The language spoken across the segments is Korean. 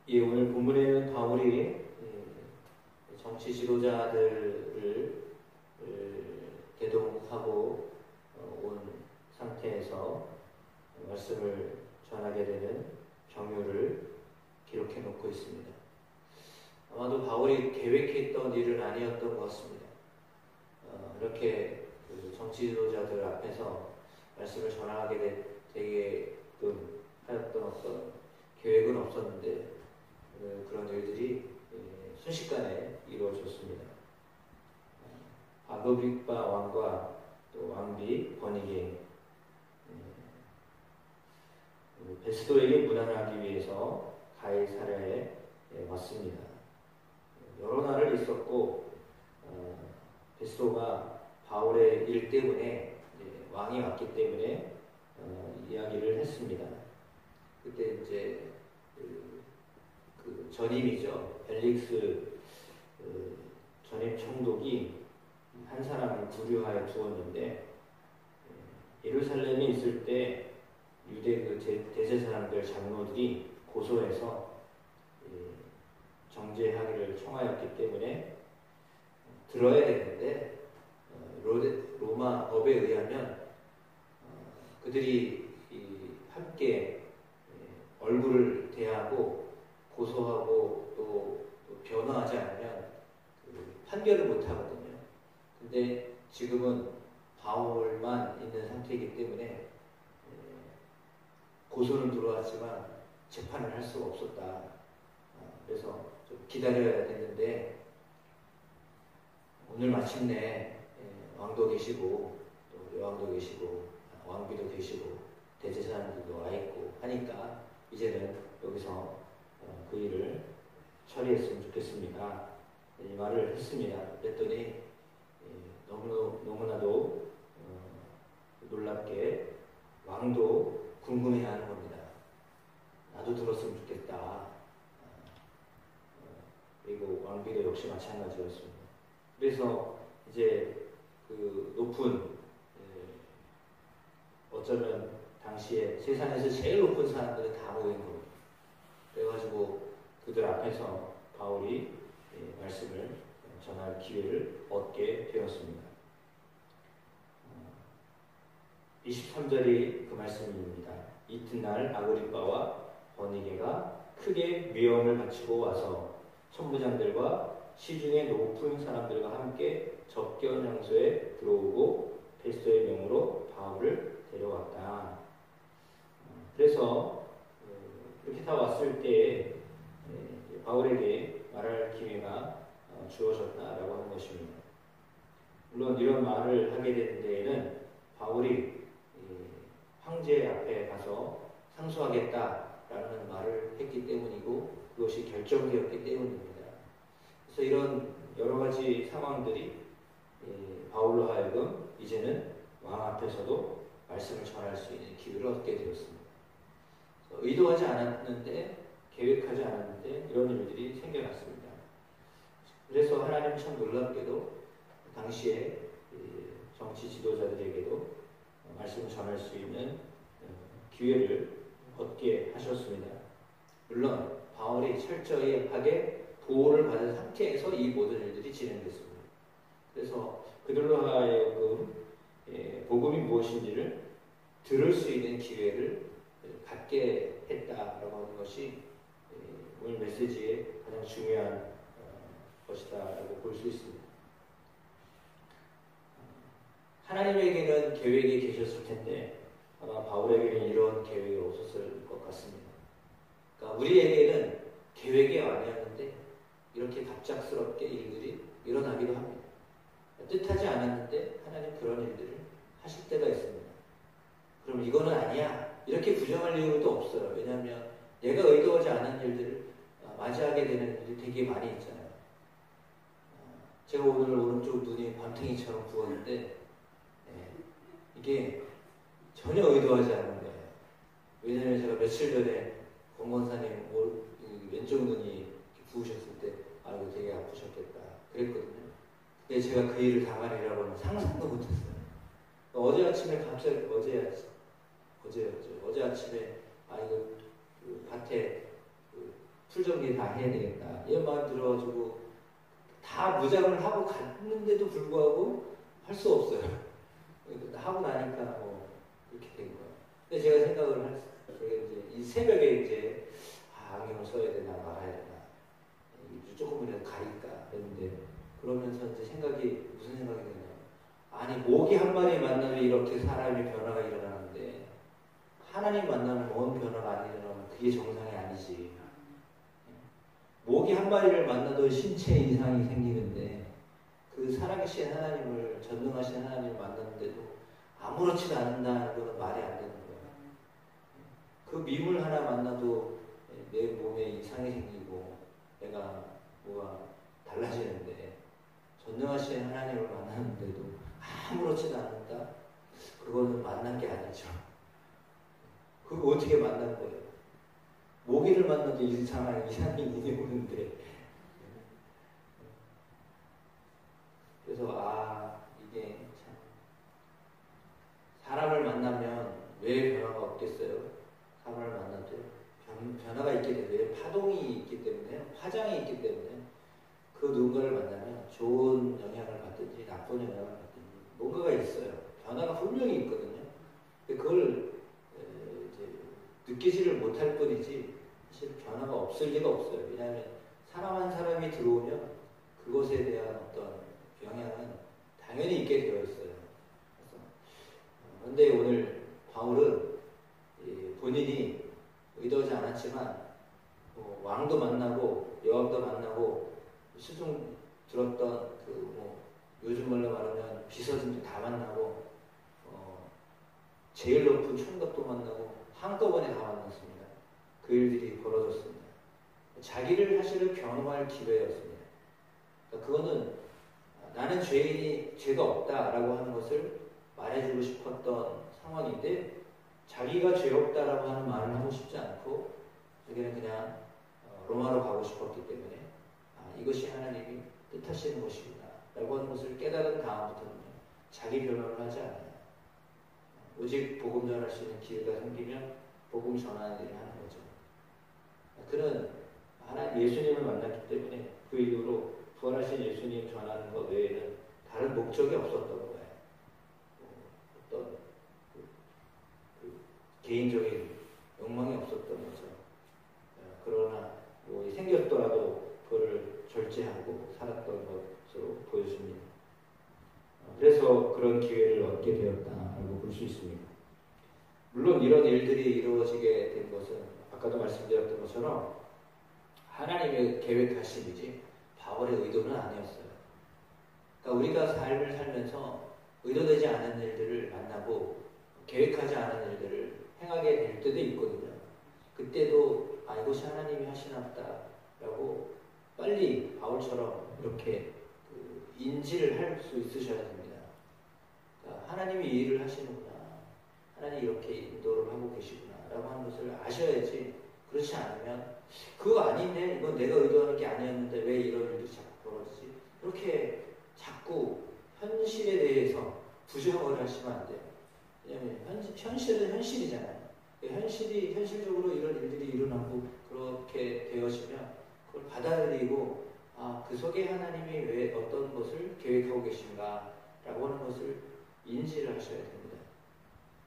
예, 오늘 본문에는 바울이 정치 지도자들을 대동하고 온 상태에서 말씀을 전하게 되는 경유를 기록해 놓고 있습니다. 아마도 바울이 계획했던 일은 아니었던 것 같습니다. 이렇게 정치 지도자들 앞에서 말씀을 전하게 되게끔 하였던 어떤 계획은 없었는데 그런 일들이 순식간에 이루어졌습니다. 아그리빠 왕과 또 왕비 버니게 베스도에게 문안하기 위해서 가이사랴에 왔습니다. 여러 날을 있었고 베스도가 바울의 일 때문에 왕이 왔기 때문에 이야기를 했습니다. 그때 이제 그 전임이죠. 벨릭스 전임 총독이 한 사람을 구류하여 두었는데 예루살렘에 있을 때 유대 그 대제사장들 장로들이 고소해서 정죄하기를 청하였기 때문에 들어야 되는데 로마 법에 의하면 그들이 함께 얼굴을 대하고 고소하고 또 변호하지 않으면 판결을 못 하거든요. 근데 지금은 바울만 있는 상태이기 때문에 고소는 들어왔지만 재판을 할 수가 없었다. 그래서 좀 기다려야 됐는데 오늘 마침내 왕도 계시고 또 여왕도 계시고 왕비도 계시고 대제사장들도 와 있고 하니까 이제는 여기서 그 일을 처리했으면 좋겠습니다. 이 말을 했습니다. 그랬더니 너무나도 놀랍게 왕도 궁금해하는 겁니다. 나도 들었으면 좋겠다. 그리고 왕비도 역시 마찬가지였습니다. 그래서 이제 그 높은 어쩌면 당시에 세상에서 제일 높은 사람들은 다 모인 겁니다. 그래가지고 그들 앞에서 바울이 말씀을 전할 기회를 얻게 되었습니다. 23절이 그 말씀입니다. 이튿날 아그리빠와 버니게가 크게 위험을 바치고 와서 천부장들과 시중의 높은 사람들과 함께 접견 장소에 들어오고 베스도의 명으로 바울을 데려왔다. 그래서 이렇게 다 왔을 때 바울에게 말할 기회가 주어졌다라고 하는 것입니다. 물론 이런 말을 하게 된 데에는 바울이 황제 앞에 가서 상소하겠다라는 말을 했기 때문이고 그것이 결정되었기 때문입니다. 그래서 이런 여러 가지 상황들이 바울로 하여금 이제는 왕 앞에서도 말씀을 전할 수 있는 기회를 얻게 되었습니다. 의도하지 않았는데 계획하지 않았는데 이런 일들이 생겨났습니다. 그래서 하나님 참 놀랍게도 당시에 정치 지도자들에게도 말씀을 전할 수 있는 기회를 얻게 하셨습니다. 물론 바울이 철저히 하게 보호를 받은 상태에서 이 모든 일들이 진행됐습니다. 그래서 그들로 하여금 복음이 무엇인지를 들을 수 있는 기회를 갖게 했다라고 하는 것이 오늘 메시지의 가장 중요한 것이다라고 볼 수 있습니다. 하나님에게는 계획이 계셨을 텐데 아마 바울에게는 이런 계획이 없었을 것 같습니다. 그러니까 우리에게는 계획이 아니었는데 이렇게 갑작스럽게 일들이 일어나기도 합니다. 뜻하지 않았는데 하나님 그런 일들을 하실 때가 있습니다. 그럼 이거는 아니야 이렇게 부정할 이유는 또 없어요. 왜냐하면 내가 의도하지 않은 일들을 맞이하게 되는 일이 되게 많이 있잖아요. 제가 오늘 오른쪽 눈이 밤탱이처럼 부었는데 이게 전혀 의도하지 않은 거예요. 왜냐하면 제가 며칠 전에 권권사님 왼쪽 눈이 부으셨을 때 아이고 되게 아프셨겠다 그랬거든요. 근데 제가 그 일을 당하리라고는 상상도 못했어요. 어제 아침에 갑자기 어제였죠. 어제 아침에 이거 그 밭에 풀정리 다 해야 되겠다. 이런 마음 들어가지고 다 무장을 하고 갔는데도 불구하고 할 수 없어요. 하고 나니까 뭐 그렇게 된 거예요. 근데 제가 생각을 했어요. 제가 이제 이 새벽에 이제 안경을 써야 되나 말아야 되나 조금이라도 가릴까 했는데 그러면서 이제 생각이 무슨 생각이 드냐. 아니 모기 한 마리 만나면 이렇게 사람의 변화가 일어나는데 하나님 만나면 뭔 변화가 안 일어나면 그게 정상이 아니지. 모기 한 마리를 만나도 신체 이상이 생기는데 그 살아계신 하나님을 전능하신 하나님을 만났는데도 아무렇지도 않는다는 것은 말이 안 되는 거예요. 그 미물 하나 만나도 내 몸에 이상이 생기고 내가 뭐가 달라지는데 전능하신 하나님을 만났는데도 아무렇지도 않는다? 그거는 만난 게 아니죠. 그거 어떻게 만난 거예요? 모기를 만나도 이상이 오는데. 그래서 이게 참 사람을 만나면 왜 변화가 없겠어요? 사람을 만나도 변화가 있게 되고요. 파동이 있기 때문에, 화장이 있기 때문에 그 누군가를 만나면 좋은 영향을 받든지 나쁜 영향을 받든지 뭔가가 있어요. 변화가 분명히 있거든요. 근데 그걸 이제 느끼지를 못할 뿐이지 사실 변화가 없을 리가 없어요. 왜냐하면 사람 한 사람이 들어오면 그것에 대한 어떤 영향은 당연히 있게 되어 있어요. 그런데 오늘 바울은 본인이 의도하지 않았지만 왕도 만나고 여왕도 만나고 수중 들었던 요즘 말로 말하면 비서진도 다 만나고 제일 높은 총각도 만나고 한꺼번에 다 만났습니다. 그 일들이 벌어졌습니다. 자기를 사실은 변호할 기회였습니다. 그러니까 그거는 나는 죄가 없다라고 하는 것을 말해주고 싶었던 상황인데 자기가 죄 없다라고 하는 말을 하고 싶지 않고 자기는 그냥 로마로 가고 싶었기 때문에 이것이 하나님이 뜻하시는 것이구나 라고 하는 것을 깨달은 다음부터는 자기 변호를 하지 않아요. 오직 복음 전할 수 있는 기회가 생기면 복음 전하는 일을 하는 거죠. 그는 하나님 예수님을 만났기 때문에 그 이후로 부활하신 예수님 전하는 것 외에는 다른 목적이 없었던 거예요. 어떤 개인적인 욕망이 없었던 거죠. 그러나 생겼더라도 그걸 절제하고 살았던 것으로 보여집니다. 그래서 그런 기회를 얻게 되었다라고 볼 수 있습니다. 물론 이런 일들이 이루어지게 된 것은 아까도 말씀드렸던 것처럼 하나님의 계획하심이지 바울의 의도는 아니었어요. 그러니까 우리가 삶을 살면서 의도되지 않은 일들을 만나고 계획하지 않은 일들을 행하게 될 때도 있거든요. 그때도 이것이 하나님이 하시나 보다라고 빨리 바울처럼 이렇게 인지를 할 수 있으셔야 됩니다. 그러니까 하나님이 이 일을 하시는구나. 하나님이 이렇게 인도를 하고 계시구나 라고 하는 것을 아셔야지. 그렇지 않으면 그거 아닌데 이건 내가 의도하는 게 아니었는데 왜 이런 일이 자꾸 벌어지지? 그렇게 자꾸 현실에 대해서 부정을 하시면 안 돼요. 왜냐하면 현실은 현실이잖아요. 현실적으로 이런 일들이 일어나고 그렇게 되어지면 그걸 받아들이고 그 속에 하나님이 왜 어떤 것을 계획하고 계신가 라고 하는 것을 인지를 하셔야 됩니다.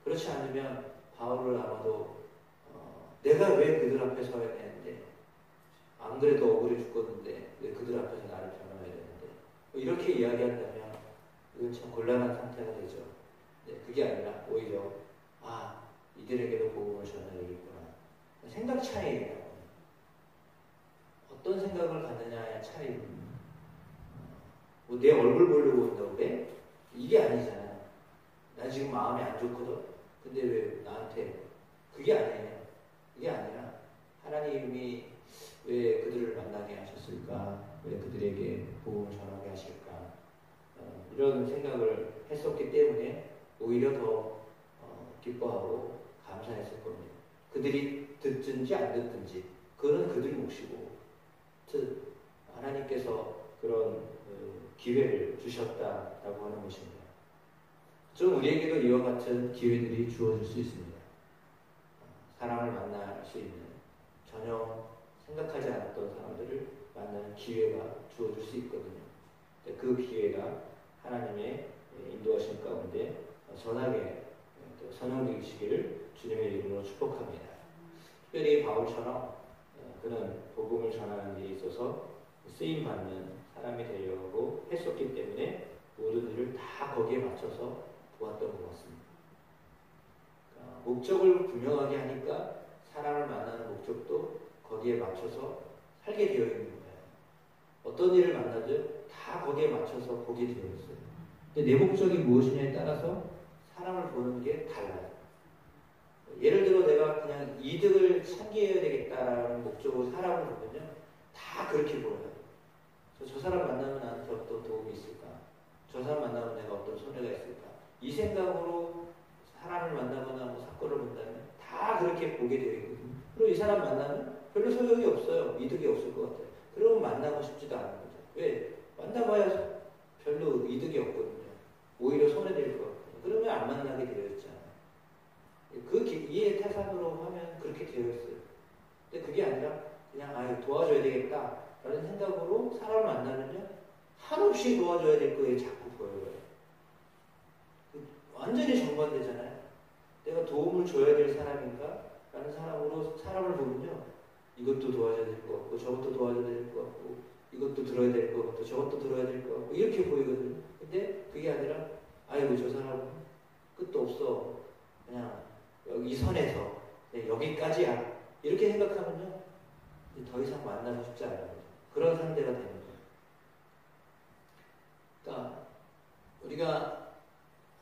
그렇지 않으면 바울을 아마도 내가 왜 그들 앞에 서야 되는데 안 그래도 억울해 죽겠는데 왜 그들 앞에서 나를 변호해야 되는데 이렇게 이야기한다면 이건 참 곤란한 상태가 되죠. 그게 아니라 오히려 이들에게도 복음을 전하야겠구나. 생각 차이예요. 어떤 생각을 갖느냐의 차이입니다. 내 얼굴 보려고 온다고 그래? 이게 아니잖아요. 나 지금 마음이 안 좋거든. 근데 왜 나한테 그게 아니에요. 그게 아니라 하나님이 왜 그들을 만나게 하셨을까? 왜 그들에게 복음을 전하게 하실까? 이런 생각을 했었기 때문에 오히려 더 기뻐하고 감사했을 겁니다. 그들이 듣든지 안 듣든지 그거는 그들 몫이고 즉 하나님께서 그런 기회를 주셨다라고 하는 것입니다. 좀 우리에게도 이와 같은 기회들이 주어질 수 있습니다. 사람을 만날 수 있는 전혀 생각하지 않았던 사람들을 만나는 기회가 주어질 수 있거든요. 그 기회가 하나님의 인도하신 가운데 선하게 선용되시기를 주님의 이름으로 축복합니다. 특별히 바울처럼 그는 복음을 전하는 데 있어서 쓰임받는 사람이 되려고 했었기 때문에 모든 일을 다 거기에 맞춰서 보았던 것 같습니다. 목적을 분명하게 하니까 사람을 만나는 목적도 거기에 맞춰서 살게 되어 있는 거예요. 어떤 일을 만나도 다 거기에 맞춰서 보게 되어 있어요. 근데 내 목적이 무엇이냐에 따라서 사람을 보는 게 달라요. 예를 들어 내가 그냥 이득을 창기해야 되겠다라는 목적으로 사람을 보면요. 다 그렇게 보여요. 저 사람 만나면 나한테 어떤 도움이 있을까? 저 사람 만나면 내가 어떤 손해가 있을까? 이 생각으로 사람을 만나거나 뭐 사건을 본다면 다 그렇게 보게 되어 있거든요. 그리고 이 사람 만나면 별로 소용이 없어요. 이득이 없을 것 같아요. 그러면 만나고 싶지도 않은 거죠. 왜? 만나봐야 별로 이득이 없거든요. 오히려 손해될 것 같거든요. 그러면 안 만나게 되어 있잖아요. 그 이해 태산으로 하면 그렇게 되어 있어요. 근데 그게 아니라 그냥 도와줘야 되겠다 라는 생각으로 사람을 만나면요. 한없이 도와줘야 될 거에 자꾸 보여요. 완전히 정반대잖아요. 내가 도움을 줘야 될 사람인가? 라는 사람으로 사람을 보면요. 이것도 도와줘야 될 것 같고 저것도 도와줘야 될 것 같고 이것도 들어야 될 것 같고 저것도 들어야 될 것 같고 이렇게 보이거든요. 근데 그게 아니라 아이고 저 사람은 끝도 없어. 그냥 여기 이 선에서 여기까지야. 이렇게 생각하면요. 더 이상 만나고 싶지 않아요. 그런 상대가 되는 거예요. 그러니까 우리가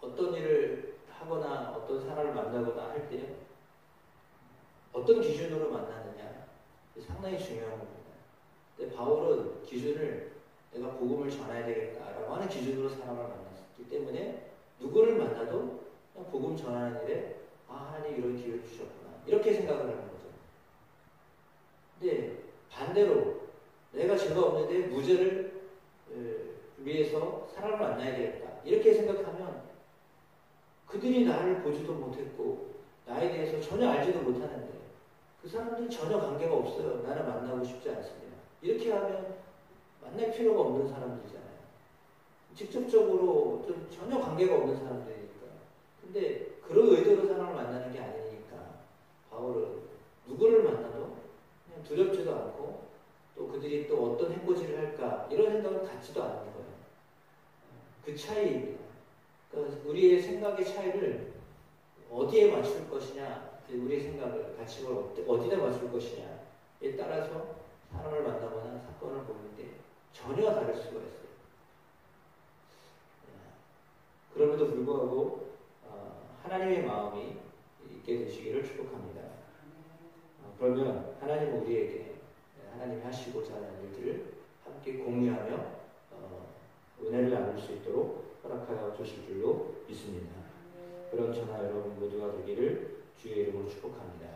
어떤 일을 하거나 어떤 사람을 만나거나 할 때요. 어떤 기준으로 만나느냐 상당히 중요한 겁니다. 근데 바울은 기준을 내가 복음을 전해야 되겠다라고 하는 기준으로 사람을 만났기 때문에 누구를 만나도 그냥 복음 전하는 일에 하나님 이런 기회를 주셨구나 이렇게 생각을 하는 거죠. 근데 반대로 내가 죄가 없는데 무죄를 위해서 사람을 만나야 되겠다 이렇게 생각하면 그들이 나를 보지도 못했고 나에 대해서 전혀 알지도 못하는데 그 사람들은 전혀 관계가 없어요. 나는 만나고 싶지 않습니다. 이렇게 하면 만날 필요가 없는 사람들이잖아요. 직접적으로 좀 전혀 관계가 없는 사람들이니까. 근데 그런 의도로 사람을 만나는 게 아니니까 바울은 누구를 만나도 그냥 두렵지도 않고 또 그들이 또 어떤 해코지를 할까 이런 생각을 갖지도 않는 거예요. 그 차이입니다. 그러니까 우리의 생각의 차이를 어디에 맞출 것이냐, 우리의 생각을 가치를 어디다 맞출 것이냐에 따라서 사람을 만나거나 사건을 보는데 전혀 다를 수가 있어요. 그럼에도 불구하고 하나님의 마음이 있게 되시기를 축복합니다. 그러면 하나님은 우리에게 하나님이 하시고자 하는 일들을 함께 공유하며 은혜를 나눌 수 있도록 허락하여 주실 줄로 믿습니다. 그런 저나 여러분 모두가 되기를 주의 이름으로 축복합니다.